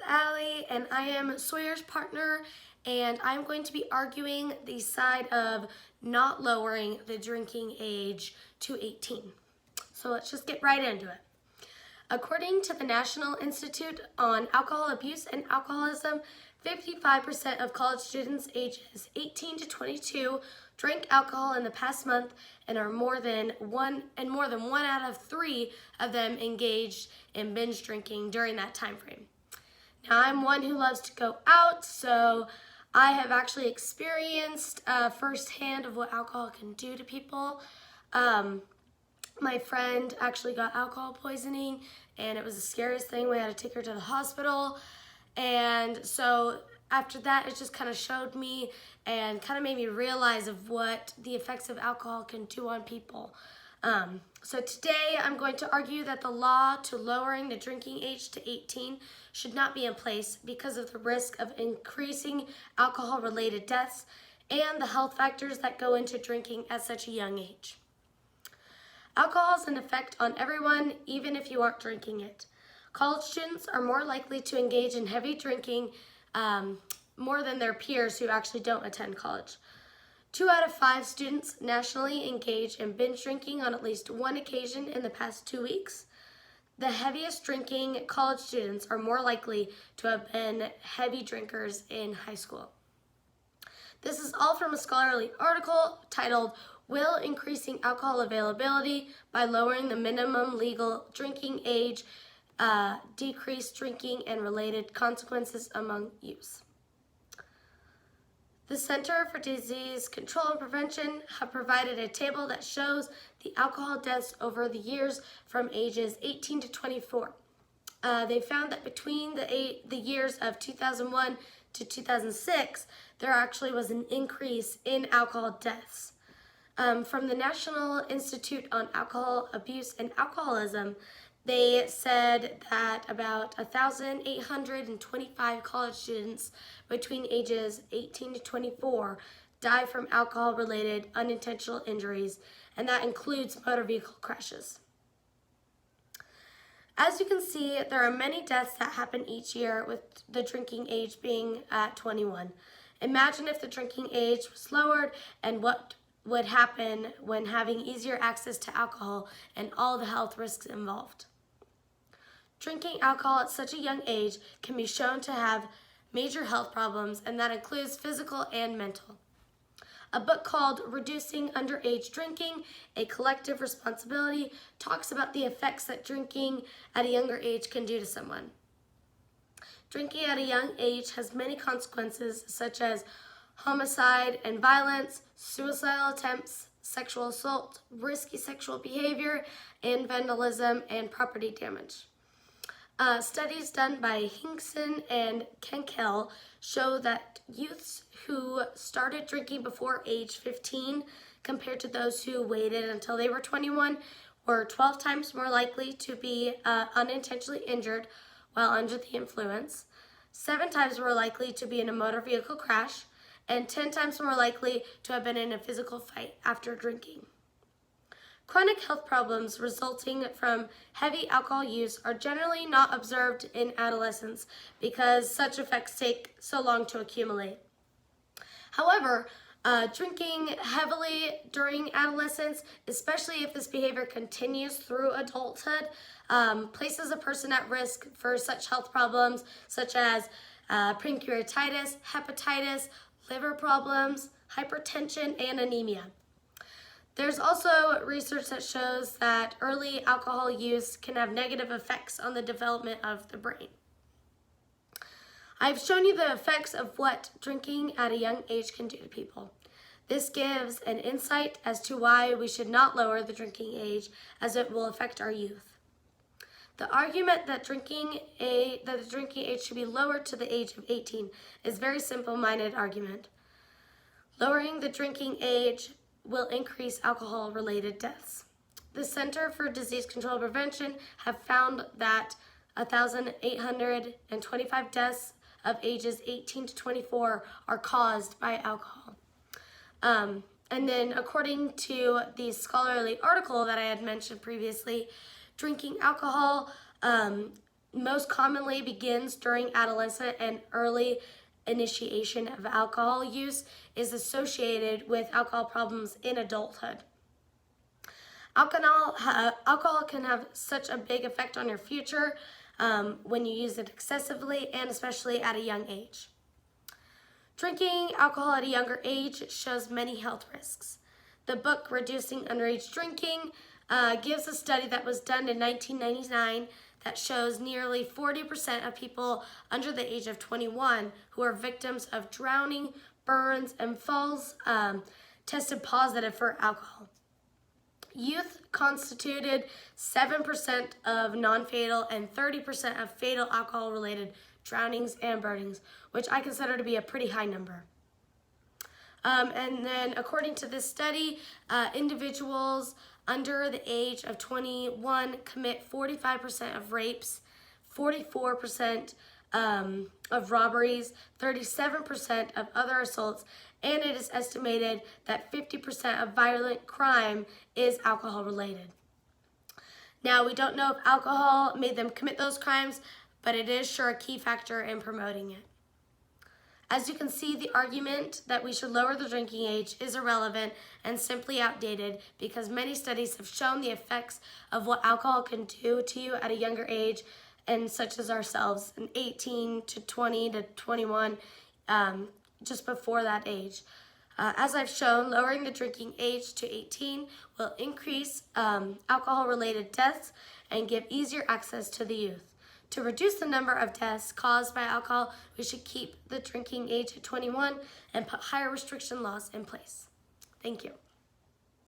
Allie, and I am Sawyer's partner, and I'm going to be arguing the side of not lowering the drinking age to 18. So let's just get right into it. According to the National Institute on Alcohol Abuse and Alcoholism, 55% of college students ages 18 to 22 drank alcohol in the past month, and more than one out of 3 of them engaged in binge drinking during that time frame. Now, I'm one who loves to go out, so I have actually experienced firsthand of what alcohol can do to people. My friend actually got alcohol poisoning, and it was the scariest thing. We had to take her to the hospital. And so after that, it just kind of showed me and kind of made me realize of what the effects of alcohol can do on people. So today I'm going to argue that the law to lowering the drinking age to 18 should not be in place because of the risk of increasing alcohol-related deaths and the health factors that go into drinking at such a young age. Alcohol has an effect on everyone, even if you aren't drinking it. College students are more likely to engage in heavy drinking more than their peers who actually don't attend college. 2 out of 5 students nationally engage in binge drinking on at least one occasion in the past 2 weeks. The heaviest drinking college students are more likely to have been heavy drinkers in high school. This is all from a scholarly article titled, "Will Increasing Alcohol Availability by Lowering the Minimum Legal Drinking Age Decrease Drinking and Related Consequences Among Youth?" The Center for Disease Control and Prevention have provided a table that shows the alcohol deaths over the years from ages 18 to 24. They found that between the years of 2001 to 2006, there actually was an increase in alcohol deaths. From the National Institute on Alcohol Abuse and Alcoholism, they said that about 1,825 college students between ages 18 to 24 die from alcohol-related unintentional injuries, and that includes motor vehicle crashes. As you can see, there are many deaths that happen each year with the drinking age being at 21. Imagine if the drinking age was lowered and what would happen when having easier access to alcohol and all the health risks involved. Drinking alcohol at such a young age can be shown to have major health problems, and that includes physical and mental. A book called Reducing Underage Drinking, A Collective Responsibility, talks about the effects that drinking at a younger age can do to someone. Drinking at a young age has many consequences, such as homicide and violence, suicidal attempts, sexual assault, risky sexual behavior, and vandalism and property damage. Studies done by Hinkson and Kenkel show that youths who started drinking before age 15 compared to those who waited until they were 21 were 12 times more likely to be unintentionally injured while under the influence, 7 times more likely to be in a motor vehicle crash, and 10 times more likely to have been in a physical fight after drinking. Chronic health problems resulting from heavy alcohol use are generally not observed in adolescence because such effects take so long to accumulate. However, drinking heavily during adolescence, especially if this behavior continues through adulthood, places a person at risk for such health problems such as pancreatitis, hepatitis, liver problems, hypertension, and anemia. There's also research that shows that early alcohol use can have negative effects on the development of the brain. I've shown you the effects of what drinking at a young age can do to people. This gives an insight as to why we should not lower the drinking age, as it will affect our youth. The argument that the drinking age should be lowered to the age of 18 is a very simple-minded argument. Lowering the drinking age will increase alcohol-related deaths. The Center for Disease Control and Prevention have found that 1,825 deaths of ages 18 to 24 are caused by alcohol. And then according to the scholarly article that I had mentioned previously, drinking alcohol most commonly begins during adolescent and early initiation of alcohol use, is associated with alcohol problems in adulthood. Alcohol can have such a big effect on your future when you use it excessively and especially at a young age. Drinking alcohol at a younger age shows many health risks. The book Reducing Underage Drinking gives a study that was done in 1999 that shows nearly 40% of people under the age of 21 who are victims of drowning, burns, and falls tested positive for alcohol. Youth constituted 7% of non-fatal and 30% of fatal alcohol-related drownings and burnings, which I consider to be a pretty high number. And then according to this study, individuals under the age of 21 commit 45% of rapes, 44% of robberies, 37% of other assaults, and it is estimated that 50% of violent crime is alcohol related. Now, we don't know if alcohol made them commit those crimes, but it is sure a key factor in promoting it. As you can see, the argument that we should lower the drinking age is irrelevant and simply outdated because many studies have shown the effects of what alcohol can do to you at a younger age, and such as ourselves, in 18 to 20 to 21, just before that age. As I've shown, lowering the drinking age to 18 will increase alcohol-related deaths and give easier access to the youth. To reduce the number of deaths caused by alcohol, we should keep the drinking age at 21 and put higher restriction laws in place. Thank you.